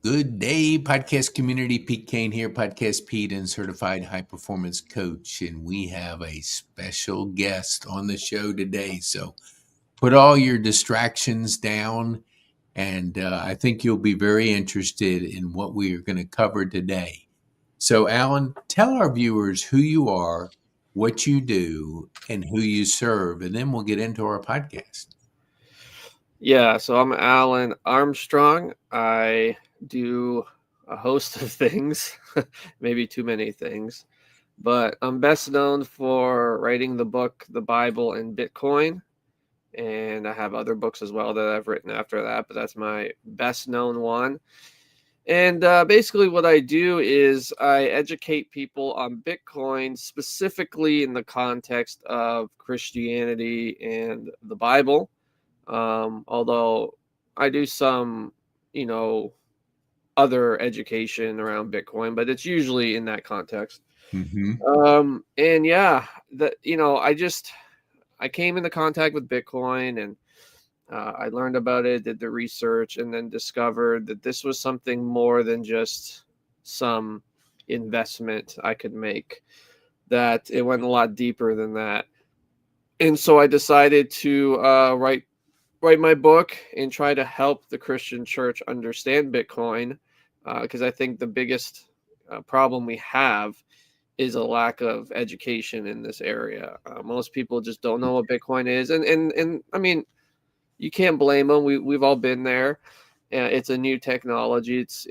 Good day, podcast community. Pete Kane here, Podcast Pete and certified high performance coach. And we have a special guest on the show today. So put all your distractions down, and I think you'll be very interested in what we are going to cover today. So, Alin, tell our viewers who you are, what you do, and who you serve, and then we'll get into our podcast. Yeah, so I'm Alin Armstrong. I do a host of things, maybe too many things, but I'm best known for writing the book, The Bible and Bitcoin. And I have other books as well that I've written after that, but that's my best known one. And basically, what I do is I educate people on Bitcoin, specifically in the context of Christianity and the Bible. Although I do some, you know, other education around Bitcoin, but it's usually in that context. Mm-hmm. And yeah, I came into contact with Bitcoin and I learned about it, did the research, and then discovered that this was something more than just some investment I could make, that it went a lot deeper than that. And so I decided to write my book and try to help the Christian church understand Bitcoin, because I think the biggest problem we have is a lack of education in this area. Most people just don't know what Bitcoin is, and I mean, you can't blame them. We've all been there. It's a new technology. It's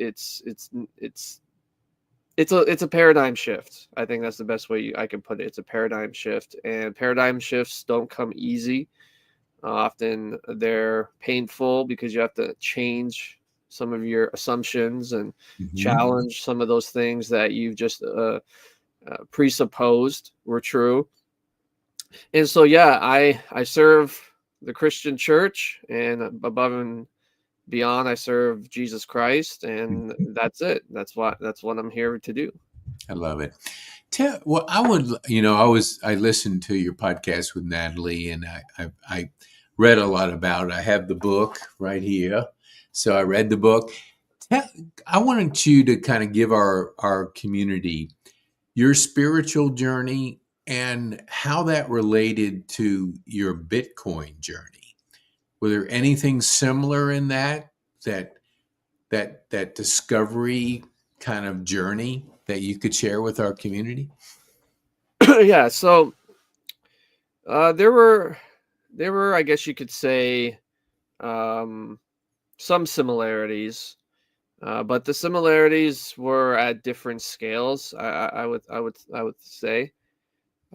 a paradigm shift. I think that's the best way I can put it. It's a paradigm shift, and paradigm shifts don't come easy. Often they're painful because you have to change some of your assumptions and Mm-hmm. challenge some of those things that you've just presupposed were true. And so, yeah, I serve the Christian church, and above and beyond, I serve Jesus Christ, and that's it. That's what I'm here to do. I love it. Well, I listened to your podcast with Natalie, and I read a lot about it. I have the book right here, so I read the book. I wanted you to kind of give our community your spiritual journey and how that related to your Bitcoin journey. Were there anything similar in that that discovery kind of journey that you could share with our community? Yeah, so there were I guess you could say, um, some similarities, but the similarities were at different scales. I would say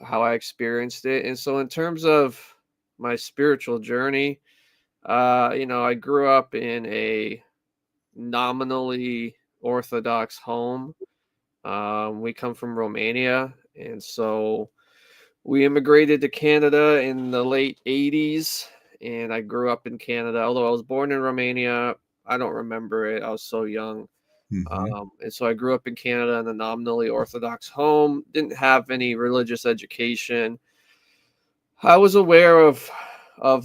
how I experienced it. And so, in terms of my spiritual journey, I grew up in a nominally Orthodox home. We come from Romania, and so we immigrated to Canada in the late 80s, and I grew up in Canada. Although I was born in Romania, I don't remember it. I was so young. Mm-hmm. And so I grew up in Canada in a nominally Orthodox home, didn't have any religious education. I was aware of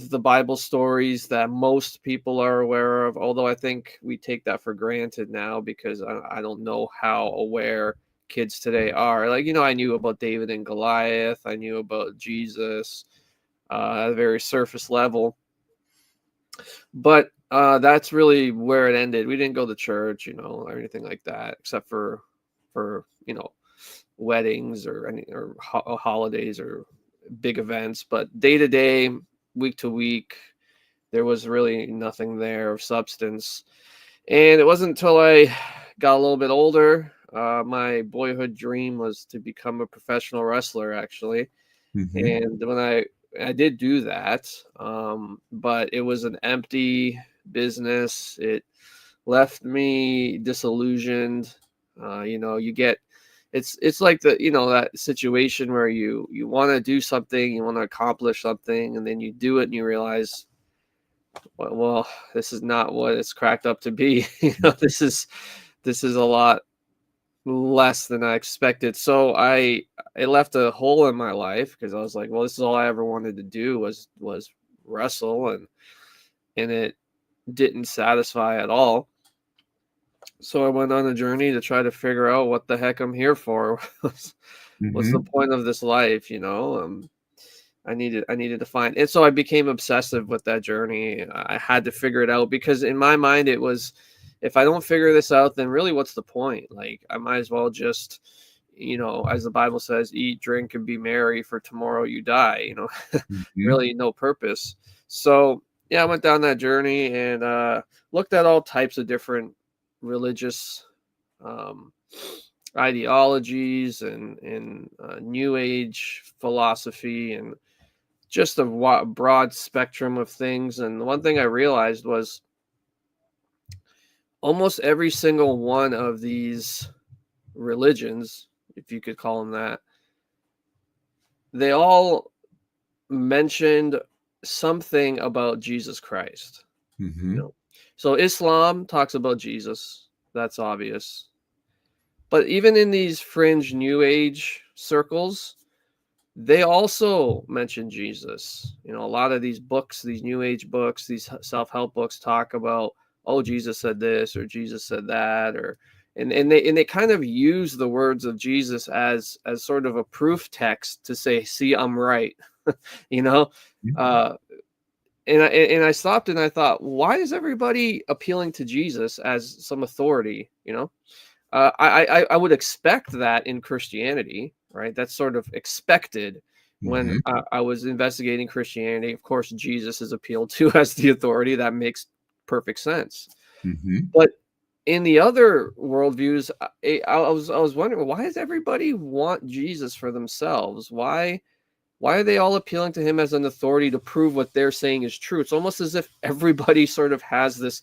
the Bible stories that most people are aware of, although I think we take that for granted now because I don't know how aware kids today are. Like, I knew about David and Goliath, I knew about Jesus at a very surface level, but that's really where it ended. We didn't go to church, or anything like that, except for weddings or holidays or big events. But day to day, week to week, there was really nothing there of substance. And it wasn't until I got a little bit older. My boyhood dream was to become a professional wrestler, actually. Mm-hmm. And when I did do that, but it was an empty business. It left me disillusioned. You get it's like that situation where you want to do something, you want to accomplish something, and then you do it and you realize, well, this is not what it's cracked up to be. This is a lot less than I expected. So it left a hole in my life because I was like, well, this is all I ever wanted to do was wrestle, and it didn't satisfy at all. So I went on a journey to try to figure out what the heck I'm here for. What's the Mm-hmm. point of this life, you know? I needed to find, and so I became obsessive with that journey. I had to figure it out because in my mind it was, if I don't figure this out, then really what's the point? Like I might as well just, as the Bible says, eat, drink, and be merry, for tomorrow you die. Mm-hmm. Really no purpose. So yeah, I went down that journey and looked at all types of different religious um, ideologies and New Age philosophy and just a broad spectrum of things. And the one thing I realized was almost every single one of these religions, if you could call them that, they all mentioned something about Jesus Christ. You Mm-hmm. know, so Islam talks about Jesus. That's obvious. But even in these fringe New Age circles, they also mention Jesus. A lot of these books, these New Age books, these self-help books talk about, oh, Jesus said this or Jesus said that, or and they kind of use the words of Jesus as sort of a proof text to say, see, I'm right. you know, uh, and I stopped and I thought, why is everybody appealing to Jesus as some authority? I would expect that in Christianity, right? That's sort of expected. When Mm-hmm. I was investigating Christianity, of course, Jesus is appealed to as the authority. That makes perfect sense. Mm-hmm. But in the other worldviews, I was wondering, why does everybody want Jesus for themselves? Why are they all appealing to him as an authority to prove what they're saying is true? It's almost as if everybody sort of has this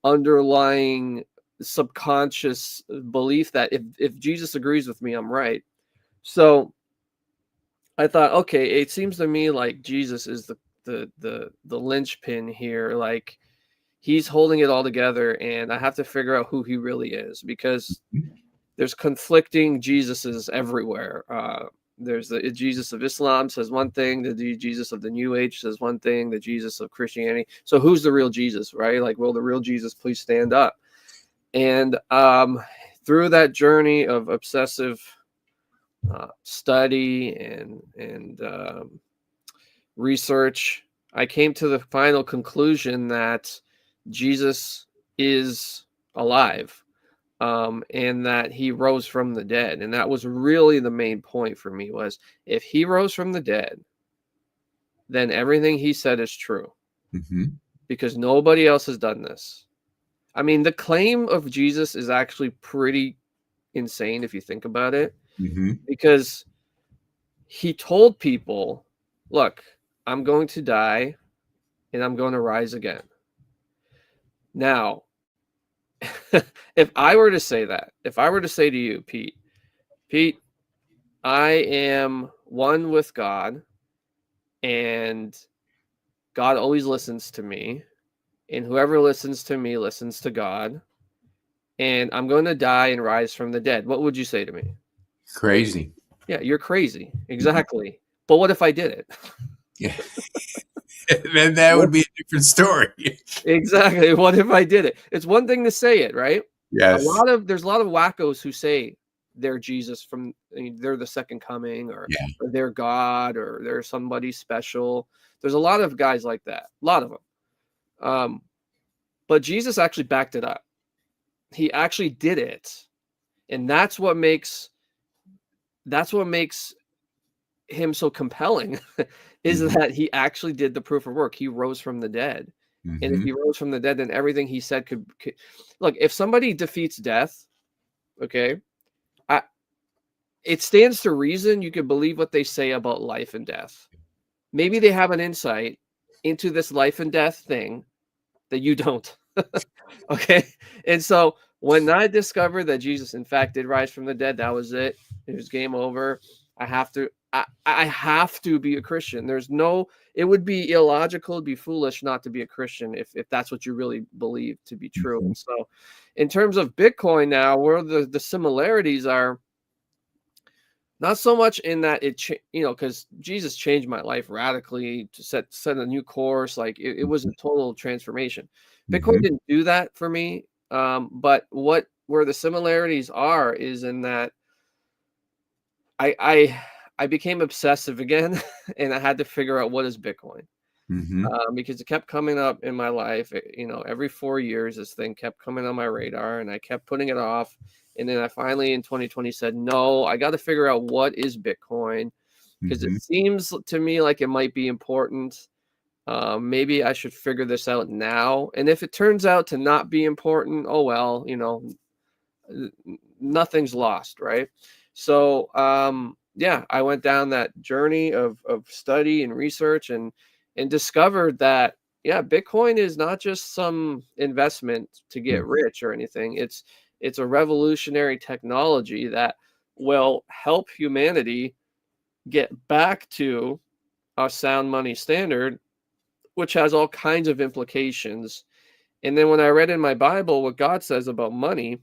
underlying subconscious belief that if Jesus agrees with me, I'm right. So I thought, okay, it seems to me like Jesus is the linchpin here. Like he's holding it all together, and I have to figure out who he really is because there's conflicting Jesuses everywhere. There's the Jesus of Islam says one thing, the Jesus of the New Age says one thing, the Jesus of Christianity. So who's the real Jesus, right? Like, will the real Jesus please stand up? And through that journey of obsessive study and research, I came to the final conclusion that Jesus is alive, and that he rose from the dead. And that was really the main point for me, was if he rose from the dead, then everything he said is true, Mm-hmm. because nobody else has done this. I mean, the claim of Jesus is actually pretty insane if you think about it, Mm-hmm. because he told people, look, I'm going to die and I'm going to rise again. Now, if I were to say that, if I were to say to you, Pete, I am one with God, and God always listens to me, and whoever listens to me listens to God, and I'm going to die and rise from the dead, what would you say to me? Crazy. Yeah, you're crazy. Exactly. But what if I did it? Yeah. Then that What? would be a different story. Exactly. What if I did it? It's one thing to say it, right? Yes. There's a lot of wackos who say they're Jesus from, I mean, they're the second coming, Yeah. or they're God, or they're somebody special. There's a lot of guys like that, a lot of them. But Jesus actually backed it up. He actually did it, and that's what makes him so compelling. Is Mm-hmm. that he actually did the proof of work. He rose from the dead. And if Mm-hmm. he rose from the dead, then everything he said could look. If somebody defeats death, okay, I, it stands to reason you could believe what they say about life and death. Maybe they have an insight into this life and death thing that you don't. Okay, and so when I discovered that Jesus, in fact, did rise from the dead, that was it. It was game over. I have to be a Christian. There's no. It would be illogical, it'd be foolish not to be a Christian if that's what you really believe to be true. Mm-hmm. And so, in terms of Bitcoin now, where the similarities are, not so much in that because Jesus changed my life radically to set a new course. Like it was a total transformation. Bitcoin Mm-hmm. didn't do that for me. But what where the similarities are is in that I became obsessive again, and I had to figure out what is Bitcoin. Mm-hmm. Because it kept coming up in my life. Every 4 years, this thing kept coming on my radar, and I kept putting it off. And then I finally, in 2020, said, no, I got to figure out what is Bitcoin, because it Mm-hmm. seems to me like it might be important. Maybe I should figure this out now. And if it turns out to not be important, oh well, nothing's lost, right? So yeah, I went down that journey of study and research, and discovered that, yeah, Bitcoin is not just some investment to get rich or anything. It's a revolutionary technology that will help humanity get back to a sound money standard, which has all kinds of implications. And then when I read in my Bible what God says about money,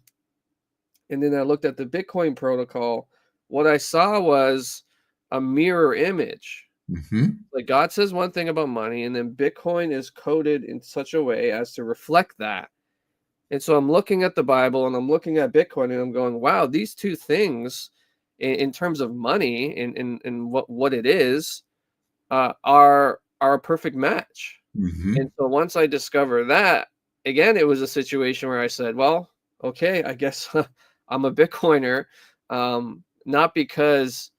and then I looked at the Bitcoin protocol, what I saw was a mirror image. Mm-hmm. Like, God says one thing about money, and then Bitcoin is coded in such a way as to reflect that. And so I'm looking at the Bible and I'm looking at Bitcoin, and I'm going, wow, these two things in terms of money and what it is, are a perfect match. Mm-hmm. And so once I discovered that, again, it was a situation where I said, well, okay, I guess I'm a Bitcoiner, not because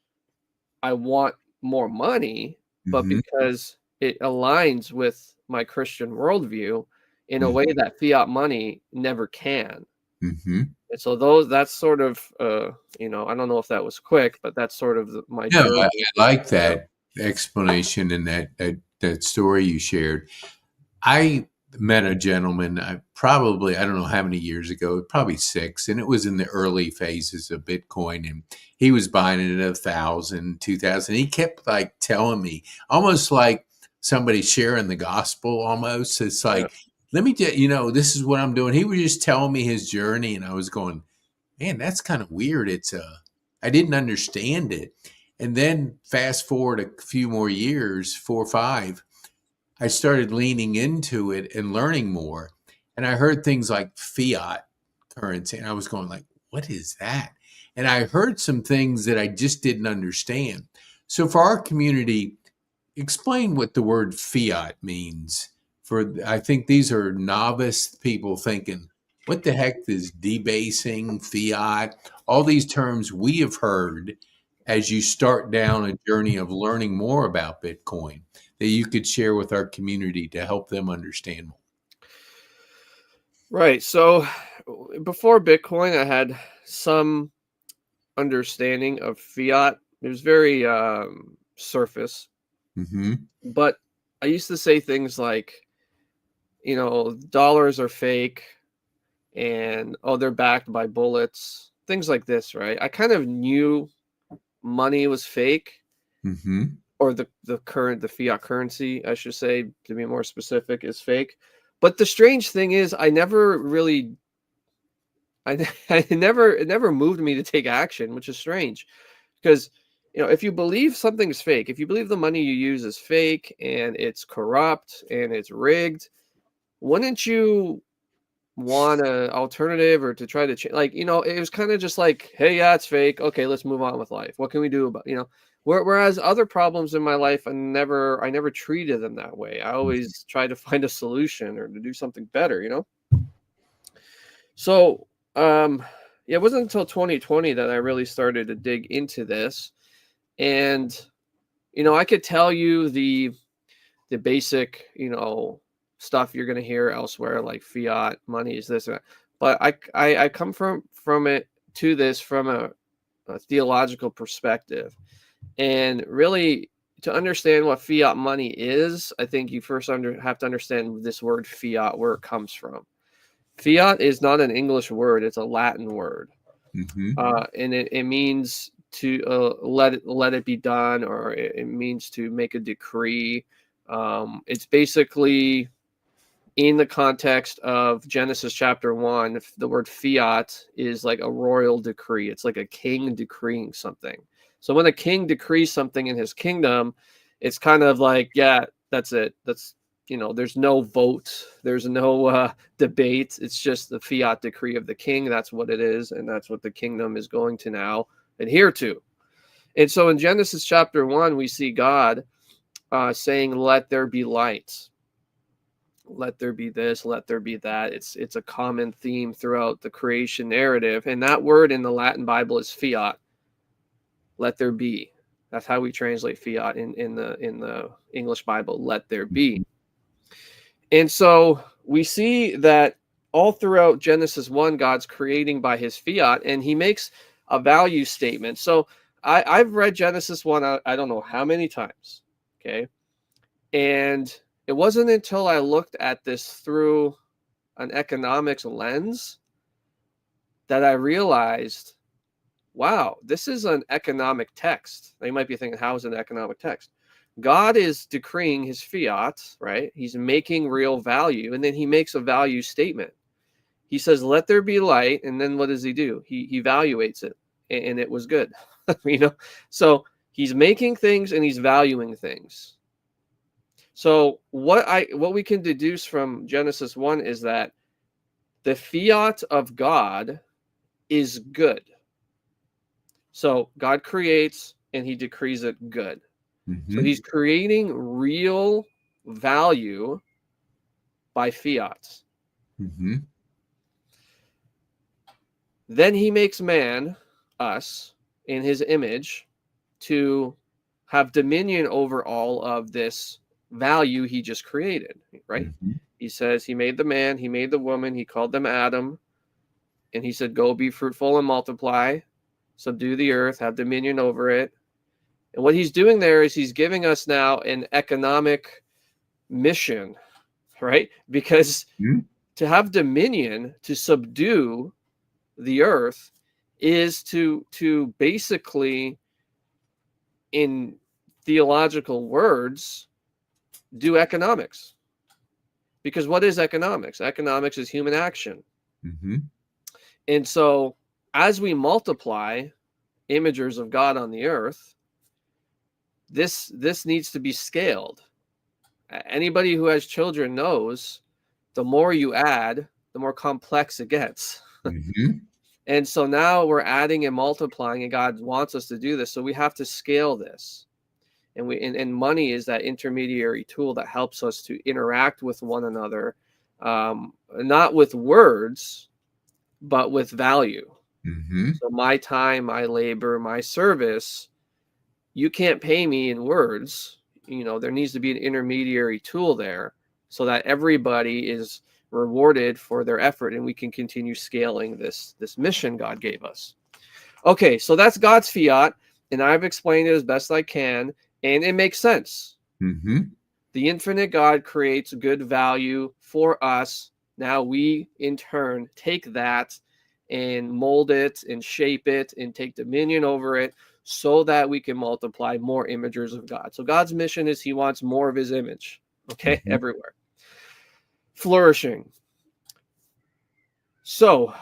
I want more money, but Mm-hmm. because it aligns with my Christian worldview in a Mm-hmm. way that fiat money never can. Mm-hmm. And so that's sort of, I don't know if that was quick, but that's sort of my No, journey. I like Yeah. that explanation and that story you shared. I met a gentleman, I don't know how many years ago, probably 6, and it was in the early phases of Bitcoin, and he was buying it at 1,000, 2,000. He kept like telling me, almost like somebody sharing the gospel almost. It's Yeah. like, let me get, this is what I'm doing. He was just telling me his journey, and I was going, man, that's kind of weird. I didn't understand it. And then fast forward a few more years, 4 or 5, I started leaning into it and learning more. And I heard things like fiat currency, and I was going like, what is that? And I heard some things that I just didn't understand. So for our community, explain what the word fiat means. I think these are novice people thinking, what the heck is debasing, fiat? All these terms we have heard as you start down a journey of learning more about Bitcoin that you could share with our community to help them understand more. Right. So before Bitcoin, I had some understanding of fiat. It was very surface, Mm-hmm. but I used to say things like, dollars are fake, and oh, they're backed by bullets, things like this, right? I kind of knew money was fake, Mm-hmm. or the fiat currency, I should say, to be more specific, is fake. But the strange thing is, I never really, it never moved me to take action, which is strange, because if you believe something's fake, if you believe the money you use is fake and it's corrupt and it's rigged, wouldn't you want an alternative, or to try to change? Like, it was kind of just like, hey, yeah, it's fake, okay, let's move on with life. What can we do about, whereas other problems in my life, I never treated them that way. I always tried to find a solution or to do something better. So yeah, it wasn't until 2020 that I really started to dig into this. And I could tell you the basic, stuff you're going to hear elsewhere, like fiat money is this or that. But I come from it to this from a theological perspective. And really, to understand what fiat money is, I think you first have to understand this word fiat, where it comes from. Fiat is not an English word; it's a Latin word, Mm-hmm. and it means to let it be done, or it means to make a decree. It's basically, in the context of Genesis chapter 1, the word fiat is like a royal decree. It's like a king decreeing something. So when a king decrees something in his kingdom, it's kind of like, yeah, that's it. there's no vote, there's no debate. It's just the fiat decree of the king. That's what it is, and that's what the kingdom is going to now adhere to. And so in Genesis chapter 1, we see God saying, let there be light. Let there be this, let there be that. It's a common theme throughout the creation narrative. And that word in the Latin Bible is fiat. Let there be. That's how we translate fiat in the English Bible. Let there be. And so we see that all throughout Genesis 1, God's creating by his fiat, and he makes a value statement. So I've read Genesis 1, I don't know how many times, okay? And it wasn't until I looked at this through an economics lens that I realized, wow, this is an economic text. Now you might be thinking, how is it an economic text? God is decreeing his fiat, right? He's making real value, and then he makes a value statement. He says, let there be light, and then what does he do? He evaluates it, and it was good. So he's making things and he's valuing things. So what we can deduce from Genesis 1 is that the fiat of God is good. So God creates and he decrees it good. So he's creating real value by fiat. Then he makes man, us, in his image, to have dominion over all of this value he just created, right? He says he made the man, he made the woman, he called them Adam, and he said, go be fruitful and multiply, subdue the earth, have dominion over it. And what he's doing there is he's giving us now an economic mission, right? Because to have dominion, to subdue the earth, is to basically, in theological words, do economics. Because what is economics? Economics is human action. And so as we multiply imagers of God on the earth, this needs to be scaled. Anybody who has children knows the more you add, the more complex it gets. And so now we're adding and multiplying, and God wants us to do this. So we have to scale this. And money is that intermediary tool that helps us to interact with one another, not with words, but with value. So my time, my labor, my service, you can't pay me in words. There needs to be an intermediary tool there so that everybody is rewarded for their effort, and we can continue scaling this mission God gave us. Okay, so that's God's fiat, and I've explained it as best I can, and it makes sense. The infinite God creates good value for us. Now we, in turn, take that and mold it and shape it and take dominion over it so that we can multiply more imagers of God. So God's mission is he wants more of his image, okay, everywhere. Flourishing. So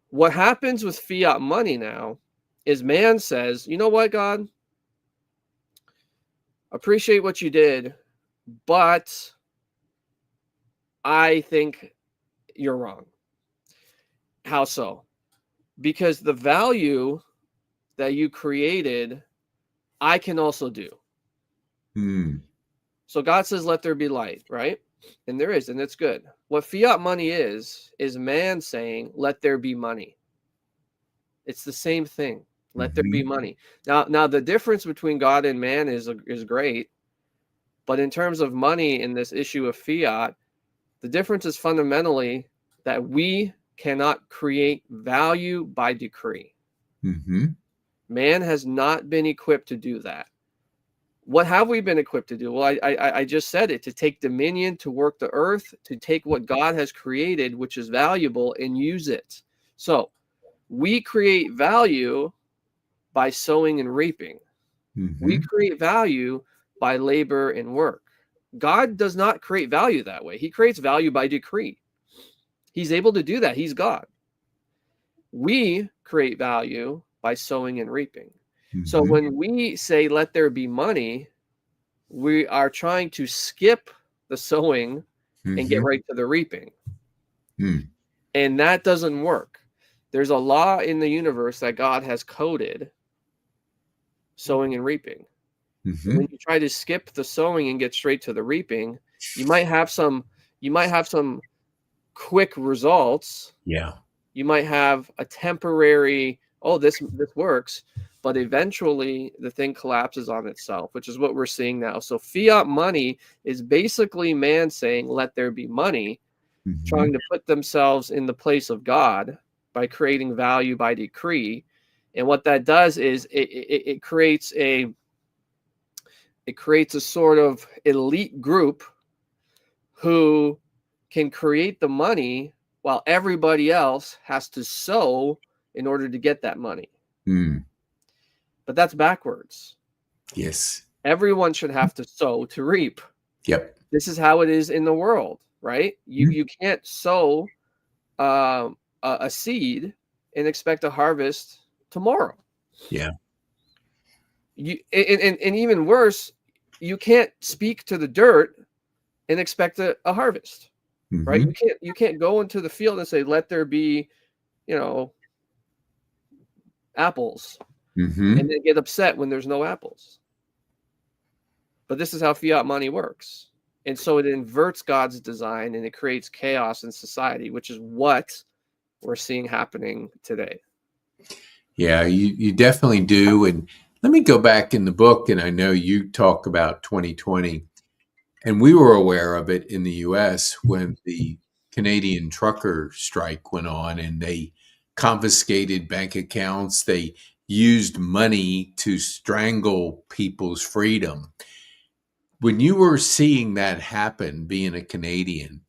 what happens with fiat money now is man says, you know what, God? Appreciate what you did, but I think you're wrong. How so? Because the value that you created, I can also do. So God says, let there be light, right? And there is, and it's good. What fiat money is man saying, let there be money. It's the same thing. Let there be money. Now the difference between God and man is great, but in terms of money in this issue of fiat, the difference is fundamentally that we cannot create value by decree. Man has not been equipped to do that. What have we been equipped to do? Well, I just said it, to take dominion, to work the earth, to take what God has created, which is valuable, and use it. So we create value by sowing and reaping. We create value by labor and work. God does not create value that way. He creates value by decree. He's able to do that. He's God. We create value by sowing and reaping. So when we say, let there be money, we are trying to skip the sowing and get right to the reaping. Mm. And that doesn't work. There's a law in the universe that God has coded sowing and reaping. And when you try to skip the sowing and get straight to the reaping, you might have some quick results. Yeah. You might have a temporary, oh, this works, but eventually the thing collapses on itself, which is what we're seeing now. So fiat money is basically man saying, let there be money, trying to put themselves in the place of God by creating value by decree. And what that does is it creates a sort of elite group who can create the money while everybody else has to sow in order to get that money. Mm. But that's backwards. Yes. Everyone should have to sow to reap. Yep. This is how it is in the world, right? You can't sow a seed and expect a harvest tomorrow. Yeah. And even worse, you can't speak to the dirt and expect a harvest, right? You can't go into the field and say, let there be, apples, and then get upset when there's no apples. But this is how fiat money works. And so it inverts God's design and it creates chaos in society, which is what we're seeing happening today. Yeah, you definitely do. And let me go back in the book, and I know you talk about 2020, and we were aware of it in the US when the Canadian trucker strike went on and they confiscated bank accounts. They used money to strangle people's freedom. When you were seeing that happen, being a Canadian,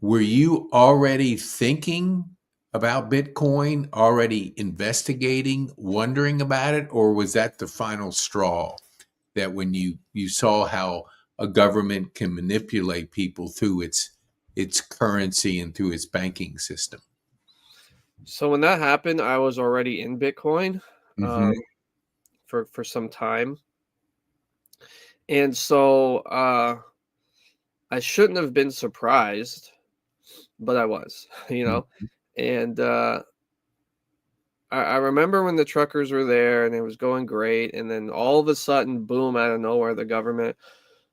were you already thinking about Bitcoin, already investigating, wondering about it, or was that the final straw that when you saw how a government can manipulate people through its currency and through its banking system? So when that happened, I was already in Bitcoin for some time. And so I shouldn't have been surprised, but I was, And I remember when the truckers were there and it was going great. And then all of a sudden, boom, out of nowhere, the government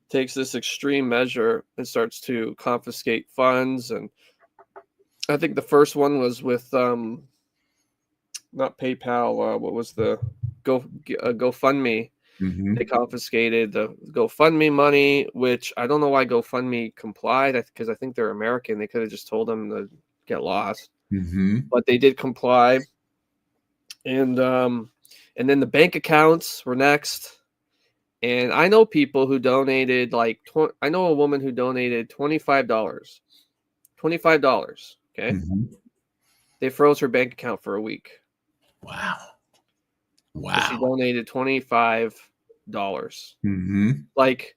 takes this extreme measure and starts to confiscate funds. And I think the first one was with not PayPal. What was the GoFundMe? They confiscated the GoFundMe money, which I don't know why GoFundMe complied, because I think they're American. They could have just told them to get lost, but they did comply. And then the bank accounts were next. And I know people who donated I know a woman who donated $25. Okay, they froze her bank account for a week. Wow. She donated $25. Like,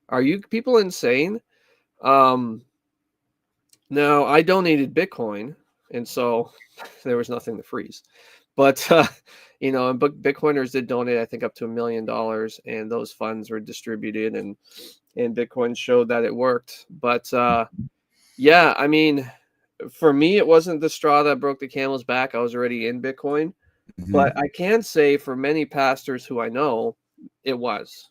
are you people insane? Now I donated Bitcoin, and so there was nothing to freeze. But and Bitcoiners did donate, I think, up to $1 million, and those funds were distributed, and Bitcoin showed that it worked. But yeah, I mean, for me, it wasn't the straw that broke the camel's back. I was already in Bitcoin. But I can say for many pastors who I know, it was.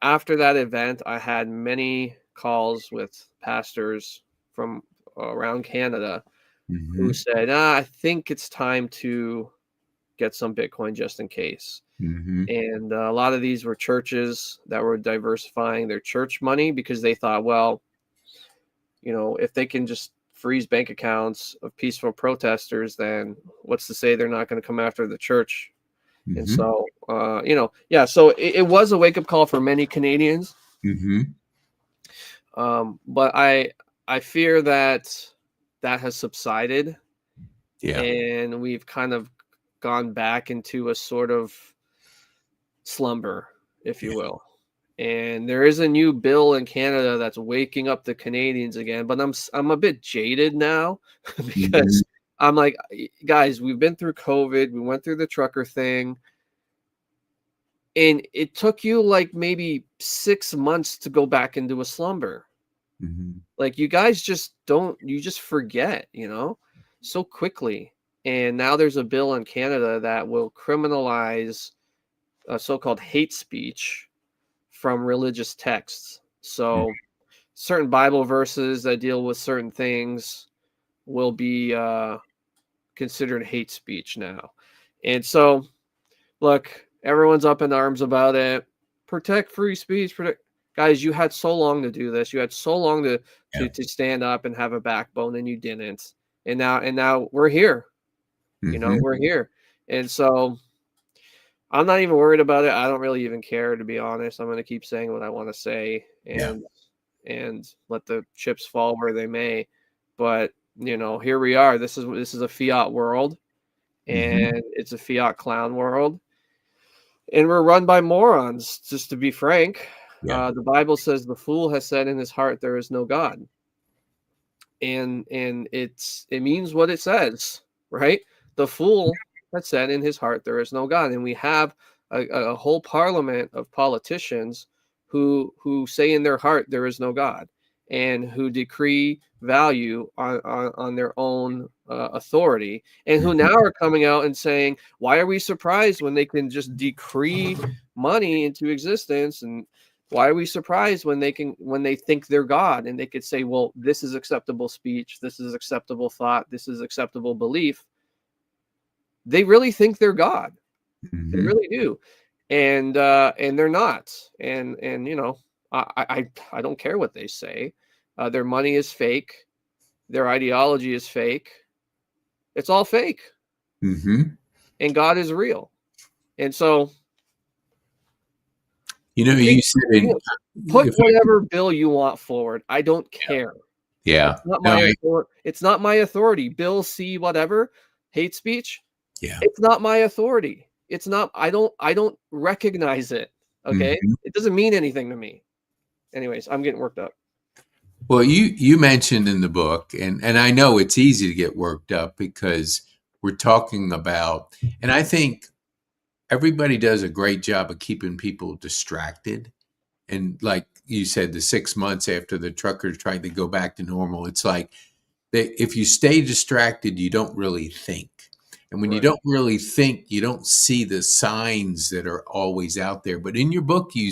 After that event, I had many calls with pastors from around Canada who said, I think it's time to get some Bitcoin just in case. And a lot of these were churches that were diversifying their church money because they thought, well, if they can just freeze bank accounts of peaceful protesters, then what's to say they're not going to come after the church? And so, so it was a wake-up call for many Canadians. But I fear that has subsided. And we've kind of gone back into a sort of slumber, if you will. And there is a new bill in Canada that's waking up the Canadians again. But I'm a bit jaded now because I'm like, guys, we've been through COVID. We went through the trucker thing. And it took you like maybe 6 months to go back into a slumber. Mhm. Like, you guys just don't, you just forget, so quickly. And now there's a bill in Canada that will criminalize so-called hate speech from religious texts. Mm. So certain Bible verses that deal with certain things will be considered hate speech now. And so, look, everyone's up in arms about it. Protect free speech. Guys, you had so long to do this. You had so long to Yeah. to stand up and have a backbone, and you didn't. And now we're here. Mhm. We're here. And so I'm not even worried about it. I don't really even care, to be honest. I'm going to keep saying what I want to say, Yeah. and let the chips fall where they may. But here we are. This is a fiat world, Mhm. and it's a fiat clown world, and we're run by morons. Just to be frank, Yeah. the Bible says the fool has said in his heart there is no God, and it means what it says, right? The fool has said in his heart there is no God, and we have a whole parliament of politicians who say in their heart there is no God, and who decree value on their own authority, and who Mhm. now are coming out and saying, why are we surprised when they can just decree money into existence? And why are we surprised when they think they're God, and they could say, well, this is acceptable speech, this is acceptable thought, this is acceptable belief? They really think they're God. They Mhm. really do. And they're not. And I don't care what they say. Their money is fake. Their ideology is fake. It's all fake. Mhm. And God is real. And so take, You said you in, know, put if I could, whatever bill you want forward. I don't care. yeah. No, It's not my authority. Bill C whatever, hate speech. yeah. It's not my authority. It's not. I don't recognize it. Okay, Mhm. it doesn't mean anything to me. Anyways, I'm getting worked up. Well, you mentioned in the book, and I know it's easy to get worked up because we're talking about, and I think everybody does a great job of keeping people distracted. And like you said, the 6 months after the truckers tried to go back to normal, it's like if you stay distracted, you don't really think. And when you Right. don't really think, you don't see the signs that are always out there. But in your book, you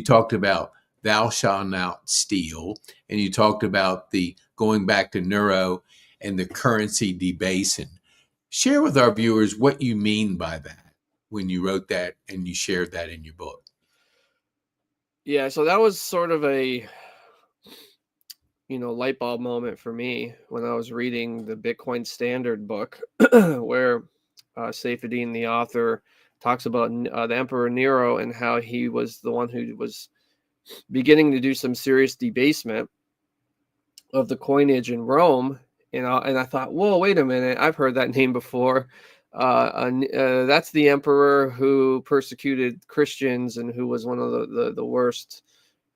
talked about thou shalt not steal, and you talked about the going back to neuro and the currency debasing. Share with our viewers what you mean by that when you wrote that and you shared that in your book. Yeah. So that was sort of a light bulb moment for me when I was reading the Bitcoin Standard book, where Saifedean, the author, talks about the Emperor Nero and how he was the one who was beginning to do some serious debasement of the coinage in Rome. And I thought, whoa, wait a minute, I've heard that name before. That's the emperor who persecuted Christians and who was one of the worst,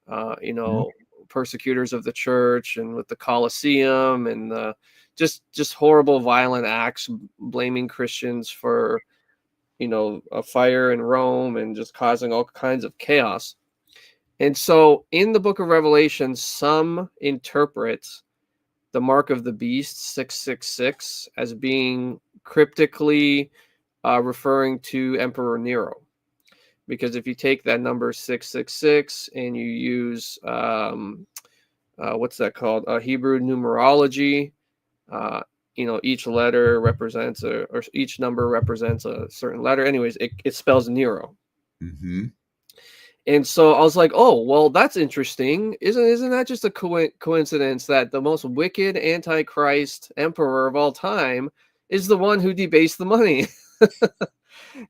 Mhm. persecutors of the church, and with the Colosseum and just horrible, violent acts, blaming Christians for a fire in Rome and just causing all kinds of chaos. And so in the book of Revelation, some interpret the mark of the beast 666 as being cryptically referring to Emperor Nero. Because if you take that number 666 and you use what's that called? Hebrew numerology. Uh, each letter represents or each number represents a certain letter. Anyways, it spells Nero. Mhm. And so I was like, oh, well, that's interesting. Isn't that just a coincidence that the most wicked antichrist emperor of all time is the one who debased the money?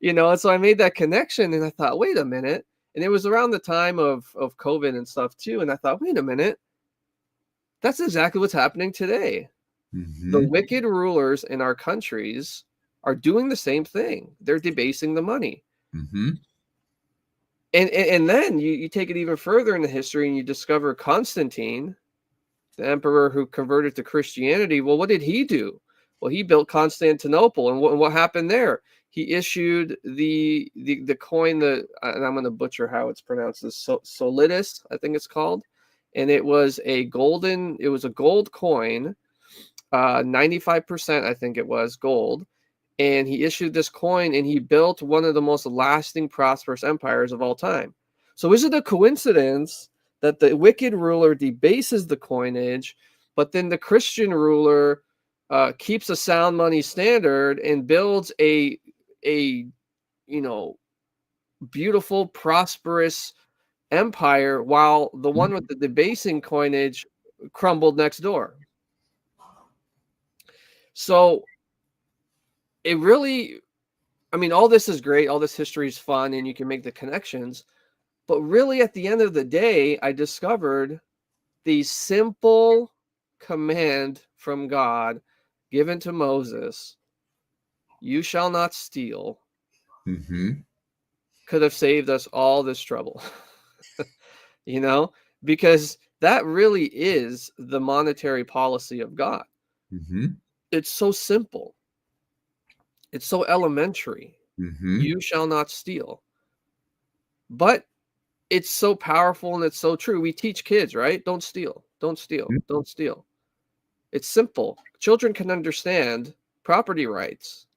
And so I made that connection, and I thought, wait a minute. And it was around the time of COVID and stuff too. And I thought, wait a minute, that's exactly what's happening today. The Mhm. wicked rulers in our countries are doing the same thing. They're debasing the money. Mhm. And then you take it even further in the history, and you discover Constantine, the emperor who converted to Christianity. Well, what did he do? Well, he built Constantinople, and what happened there? he issued the coin, and I'm going to butcher how it's pronounced, the solidus, I think it's called, and it was a gold coin, 95%, I think it was gold, and he issued this coin, and he built one of the most lasting, prosperous empires of all time. So is it a coincidence that the wicked ruler debases the coinage, but then the Christian ruler keeps a sound money standard and builds a beautiful, prosperous empire, while the one with the debasing coinage crumbled next door? So it really, all this is great, all this history is fun, and you can make the connections, but really at the end of the day, I discovered the simple command from God given to Moses, "You shall not steal," could have saved us all this trouble. Because that really is the monetary policy of God. It's so simple. It's so elementary. You shall not steal. But it's so powerful and it's so true. We teach kids, right? Don't steal. Don't steal. Don't steal. It's simple. Children can understand property rights.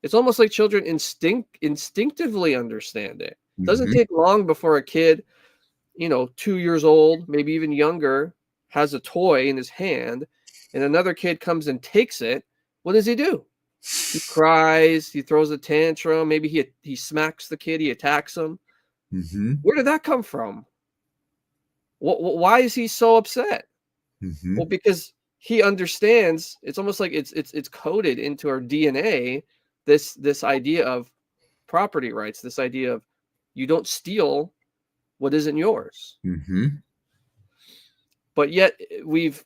It's almost like children instinctively understand it. It doesn't take long before a kid, 2 years old, maybe even younger, has a toy in his hand, and another kid comes and takes it. What does he do? He cries, he throws a tantrum, maybe he smacks the kid, he attacks him. Where did that come from? Why is he so upset? Well, because he understands. It's almost like it's coded into our DNA, this idea of property rights, this idea of you don't steal what isn't yours. But yet we've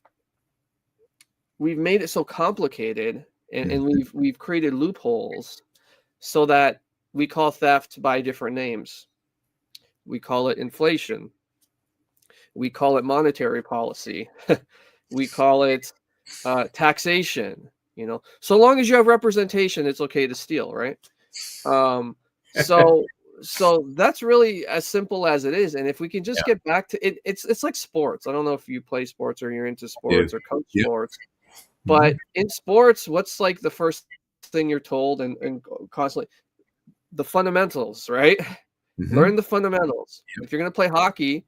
made it so complicated, and we've created loopholes so that we call theft by different names. We call it inflation. We call it monetary policy. We call it taxation. So long as you have representation, it's okay to steal, right? So that's really as simple as it is. And if we can just get back to it, it's like sports. I don't know if you play sports or you're into sports or coach sports, but in sports, what's like the first thing you're told and constantly? The fundamentals, right? Learn the fundamentals. If you're going to play hockey,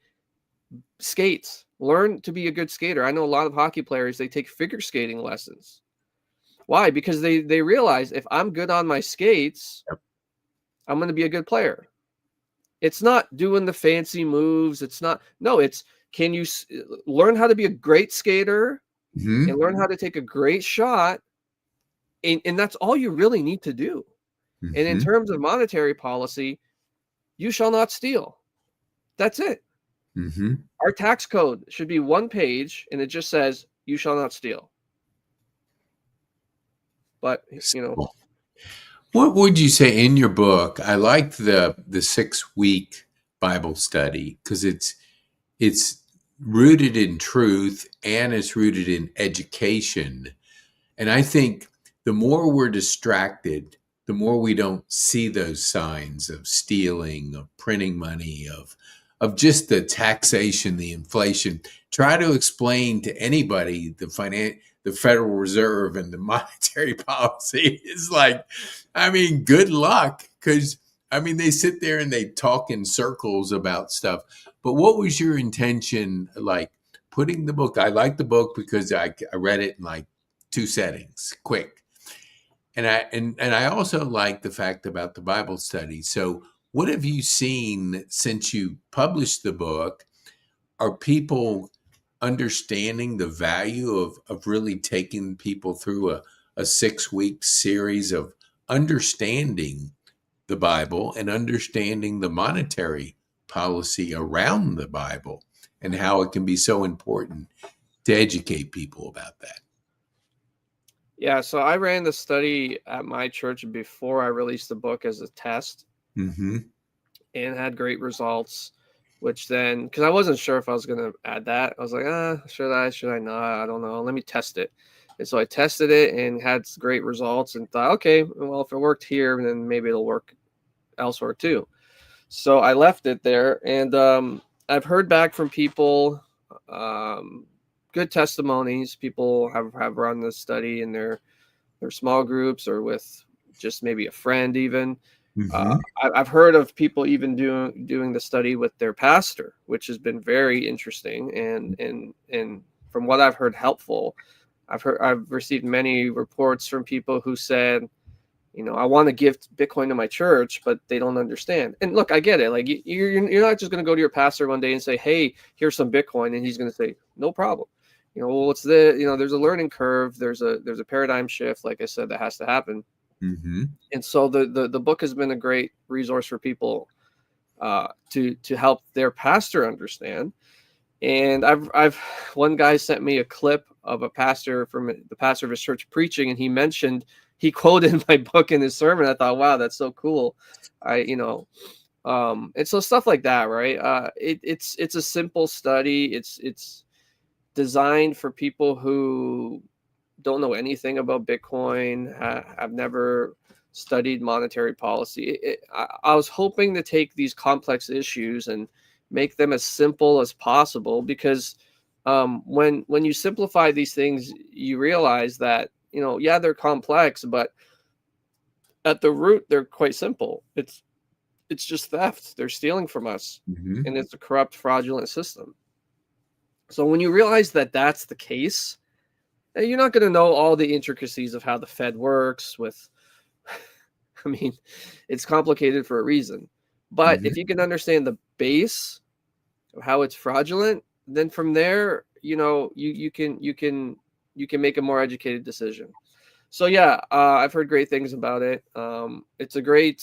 skates. Learn to be a good skater. I know a lot of hockey players, they take figure skating lessons. Why? Because they realize, if I'm good on my skates, I'm going to be a good player. It's not doing the fancy moves. It's can you learn how to be a great skater and learn how to take a great shot, and that's all you really need to do. And in terms of monetary policy, you shall not steal. That's it. Our tax code should be one page, and it just says, "You shall not steal." But what would you say in your book? I liked the 6-week Bible study because it's rooted in truth and it's rooted in education. And I think the more we're distracted, the more we don't see those signs of stealing, of printing money, of just the taxation, the inflation. Try to explain to anybody the Federal Reserve and the monetary policy is like, good luck, because they sit there and they talk in circles about stuff. But what was your intention, like putting the book? I like the book because I read it in like 2 settings, quick. And I also like the fact about the Bible study. So what have you seen since you published the book? Are people understanding the value of really taking people through a 6-week series of understanding the Bible and understanding the monetary policy around the Bible and how it can be so important to educate people about that? Yeah, so I ran the study at my church before I released the book as a test, and had great results, which then, because I wasn't sure if I was going to add that, I was like, should I not? I don't know. Let me test it. And so I tested it and had great results and thought, okay, well, if it worked here, then maybe it'll work elsewhere too. So I left it there, and I've heard back from people, good testimonies. People have run this study in their small groups or with just maybe a friend even. Mm-hmm. I've heard of people even doing the study with their pastor, which has been very interesting and from what I've heard, helpful. I've received many reports from people who said, I want to give Bitcoin to my church, but they don't understand. And look, I get it. Like you're not just going to go to your pastor one day and say, "Hey, here's some Bitcoin," and he's going to say, "No problem." Well, what's there's a learning curve. There's a paradigm shift, like I said, that has to happen. Mm-hmm. And so the book has been a great resource for people to help their pastor understand. And I've one guy sent me a clip of a pastor from the pastor of his church preaching, and he quoted my book in his sermon. I thought, wow, that's so cool. And so stuff like that, right? It's a simple study. It's designed for people who don't know anything about Bitcoin, have never studied monetary policy. I was hoping to take these complex issues and make them as simple as possible, because when you simplify these things, you realize that, yeah, they're complex, but at the root, they're quite simple. It's just theft. They're stealing from us, Mm-hmm. and it's a corrupt, fraudulent system. So when you realize that that's the case, you're not going to know all the intricacies of how the Fed works with, I mean, it's complicated for a reason. But Mm-hmm. if you can understand the base of how it's fraudulent, then from there, you can make a more educated decision. So yeah, I've heard great things about it. It's a great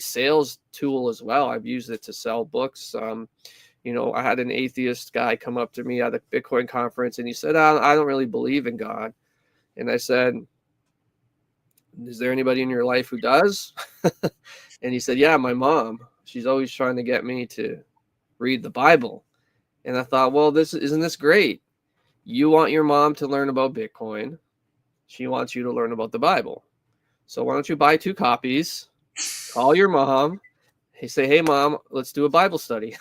sales tool as well. I've used it to sell books. I had an atheist guy come up to me at a Bitcoin conference, and he said, I don't really believe in God. And I said, is there anybody in your life who does? And he said, yeah, my mom. She's always trying to get me to read the Bible. And I thought, well, isn't this great? You want your mom to learn about Bitcoin. She wants you to learn about the Bible. So why don't you buy 2 copies, call your mom, say, hey, mom, let's do a Bible study.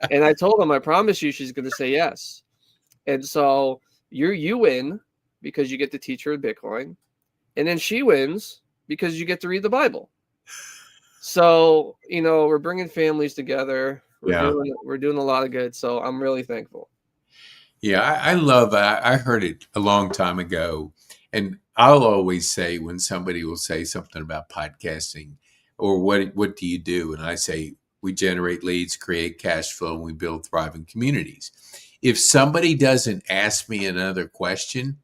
And I told him, I promise you she's going to say yes. And so you win because you get to teach her Bitcoin. And then she wins because you get to read the Bible. So, we're bringing families together. Yeah. We're doing a lot of good. So I'm really thankful. Yeah, I love I heard it a long time ago. And I'll always say when somebody will say something about podcasting or what do you do? And I say, we generate leads, create cash flow, and we build thriving communities. If somebody doesn't ask me another question,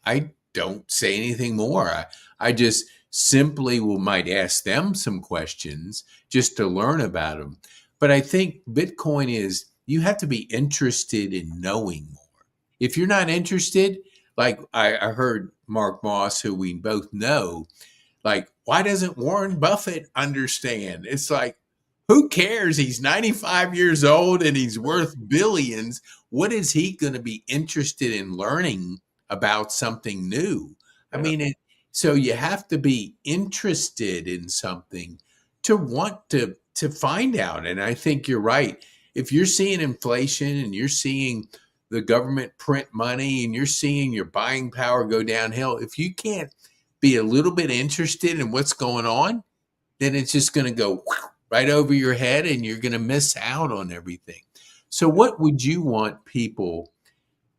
I don't say anything more. I just simply might ask them some questions just to learn about them. But I think Bitcoin is, you have to be interested in knowing more. If you're not interested, like I heard Mark Moss, who we both know, like, why doesn't Warren Buffett understand? It's like, who cares? He's 95 years old and he's worth billions. What is he going to be interested in learning about something new? I Yeah. mean, so you have to be interested in something to want to find out. And I think you're right. If you're seeing inflation and you're seeing the government print money and you're seeing your buying power go downhill, if you can't be a little bit interested in what's going on, then it's just going to go right over your head and you're going to miss out on everything. So, what would you want people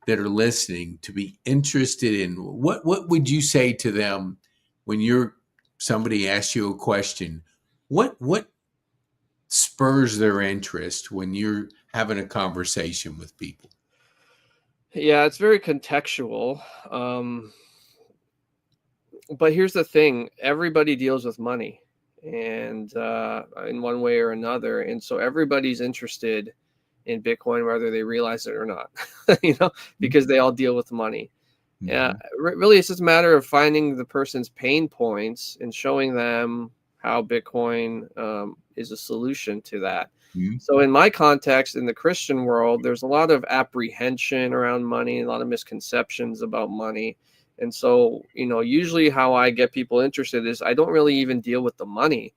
that are listening to be interested in? What would you say to them when somebody asks you a question? What spurs their interest when you're having a conversation with people? Yeah, it's very contextual. But here's the thing, everybody deals with money, and in one way or another. And so everybody's interested in Bitcoin, whether they realize it or not, because they all deal with money. Yeah, Mm-hmm. really, it's just a matter of finding the person's pain points and showing them how Bitcoin is a solution to that. Mhm. So in my context, in the Christian world, there's a lot of apprehension around money, a lot of misconceptions about money. And so, usually how I get people interested is I don't really even deal with the money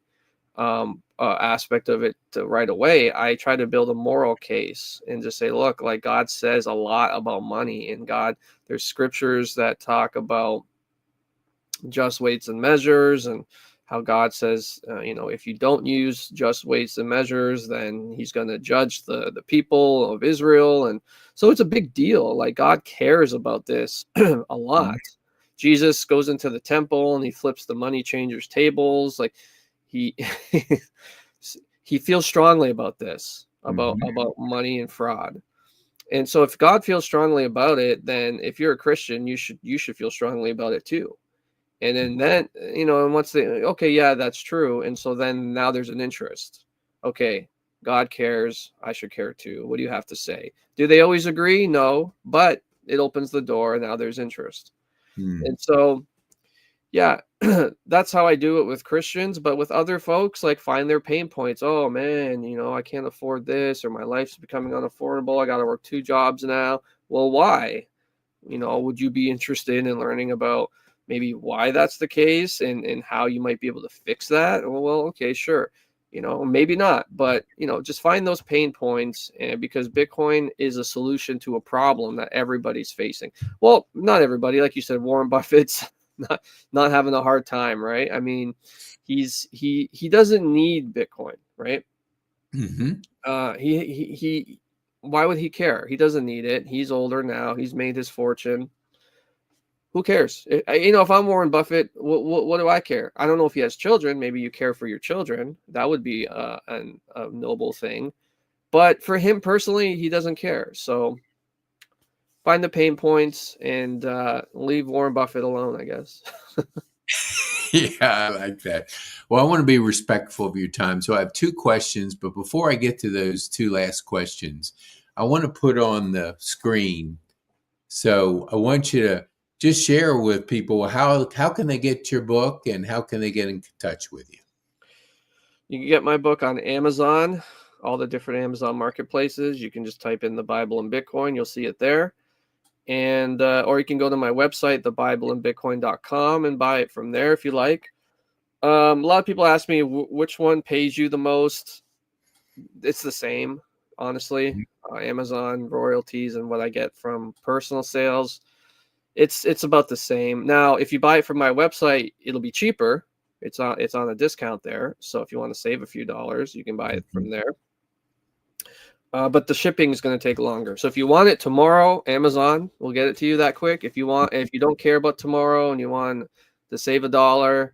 aspect of it right away. I try to build a moral case and just say, look, like God says a lot about money, and there's scriptures that talk about just weights and measures, and how God says, if you don't use just weights and measures, then he's going to judge the people of Israel. And so it's a big deal. Like, God cares about this a lot. Jesus goes into the temple and he flips the money changers' tables. Like, he he feels strongly about this, about Mhm. money and fraud. And so if God feels strongly about it, then if you're a Christian, you should feel strongly about it too. And then, and once they, okay, yeah, that's true. And so then now there's an interest. Okay, God cares. I should care too. What do you have to say? Do they always agree? No, but it opens the door and now there's interest. Mhm. And so, yeah, that's how I do it with Christians. But with other folks, like, find their pain points. Oh man, I can't afford this, or my life's becoming unaffordable. I got to work 2 jobs now. Well, why? Would you be interested in learning about maybe why that's the case, and how you might be able to fix that? Well, okay, sure. Maybe not, but just find those pain points, and because Bitcoin is a solution to a problem that everybody's facing. Well, not everybody, like you said, Warren Buffett's not having a hard time, right? I mean, he doesn't need Bitcoin, right? Mhm. He why would he care? He doesn't need it. He's older now. He's made his fortune. Who cares? If I'm Warren Buffett, what do I care? I don't know if he has children. Maybe you care for your children. That would be a noble thing. But for him personally, he doesn't care. So find the pain points and leave Warren Buffett alone, I guess. Yeah, I like that. Well, I want to be respectful of your time. So I have 2 questions, but before I get to those 2 last questions, I want to put on the screen. So I want you to just share with people how can they get your book and how can they get in touch with you? You can get my book on Amazon, all the different Amazon marketplaces. You can just type in the Bible and Bitcoin. You'll see it there. And or you can go to my website, thebibleandbitcoin.com, and buy it from there if you like. A lot of people ask me which one pays you the most. It's the same, honestly. Amazon royalties and what I get from personal sales, it's about the same. Now, if you buy it from my website, it'll be cheaper. It's on a discount there. So if you want to save a few dollars, you can buy it Mhm. from there. But the shipping is going to take longer. So if you want it tomorrow, Amazon will get it to you that quick. If you don't care about tomorrow and you want to save $1,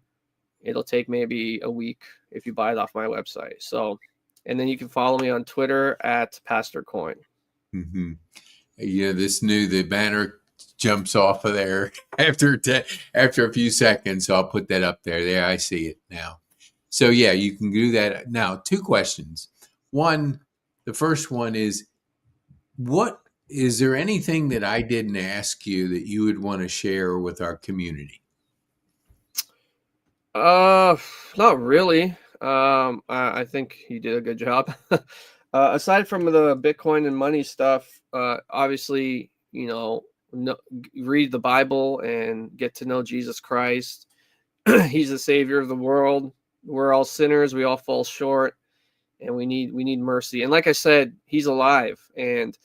it'll take maybe a week if you buy it off my website. So, and then you can follow me on Twitter at Pastor Coin. Mhm. The banner jumps off of there after a few seconds. So I'll put that up there. There, I see it now. So yeah, you can do that. Now, 2 questions. One, the first one is, what is there anything that I didn't ask you that you would want to share with our community? Uh, Not really. I think he did a good job. Aside from the Bitcoin and money stuff, obviously, no, read the Bible and get to know Jesus Christ. He's the Savior of the world. We're all sinners. We all fall short, and we need mercy. And like I said, He's alive. And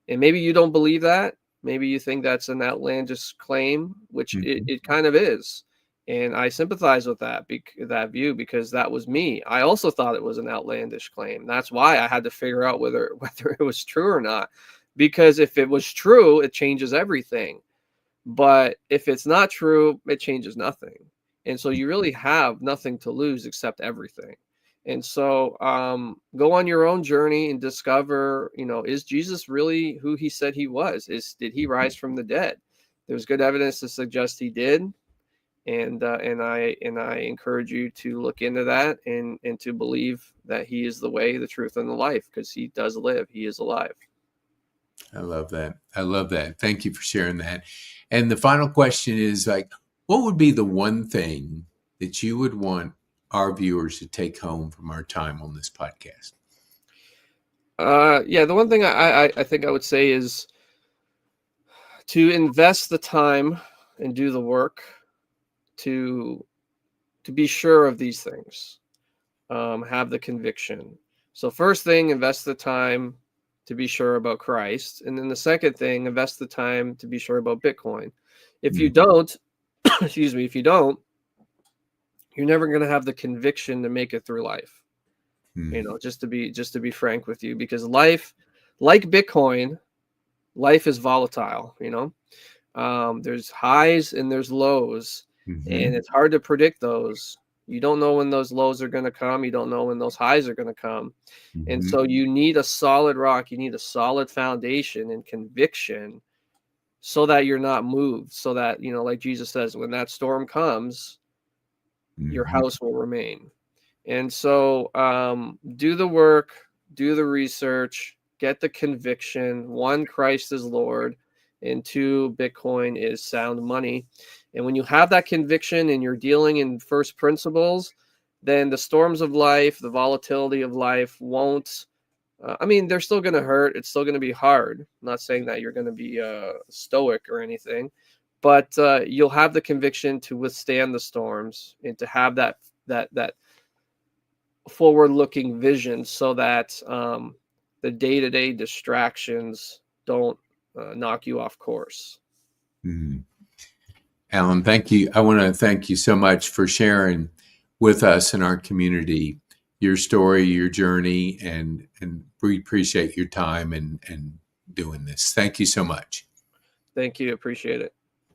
maybe you don't believe that. Maybe you think that's an outlandish claim, which it, Mhm. it kind of is. And I sympathize with that view, because that was me. I also thought it was an outlandish claim. That's why I had to figure out whether it was true or not. Because if it was true, it changes everything. But if it's not true, it changes nothing. And so you really have nothing to lose except everything. And so go on your own journey and discover, is Jesus really who he said he was? Did he rise from the dead? There's good evidence to suggest he did. And I encourage you to look into that, and to believe that he is the way, the truth, and the life, because he does live. He is alive. I love that. I love that. Thank you for sharing that. And the final question is, like, what would be the one thing that you would want our viewers to take home from our time on this podcast? Yeah, the one thing I think I would say is to invest the time and do the work to be sure of these things. Have the conviction. So first thing, invest the time to be sure about Christ, and then the second thing, invest the time to be sure about Bitcoin. If you Mm, don't, excuse me, if you don't, you're never going to have the conviction to make it through life. mm, Just to be frank with you, because life, like Bitcoin, life is volatile. There's highs and there's lows, and mhm, it's hard to predict those. You don't know when those lows are going to come. You don't know when those highs are going to come. And mhm, so you need a solid rock. You need a solid foundation and conviction so that you're not moved. So that, like Jesus says, when that storm comes, your mhm, house will remain. And so do the work, do the research, get the conviction. One, Christ is Lord, and two, Bitcoin is sound money. And when you have that conviction and you're dealing in first principles, then the storms of life, the volatility of life won't. I mean, they're still going to hurt. It's still going to be hard. I'm not saying that you're going to be stoic or anything, but you'll have the conviction to withstand the storms and to have that forward-looking vision, so that the day-to-day distractions don't knock you off course. mhm. Alan, thank you. I want to thank you so much for sharing with us and our community your story, your journey, and we appreciate your time and doing this. Thank you so much. Thank you. Appreciate it.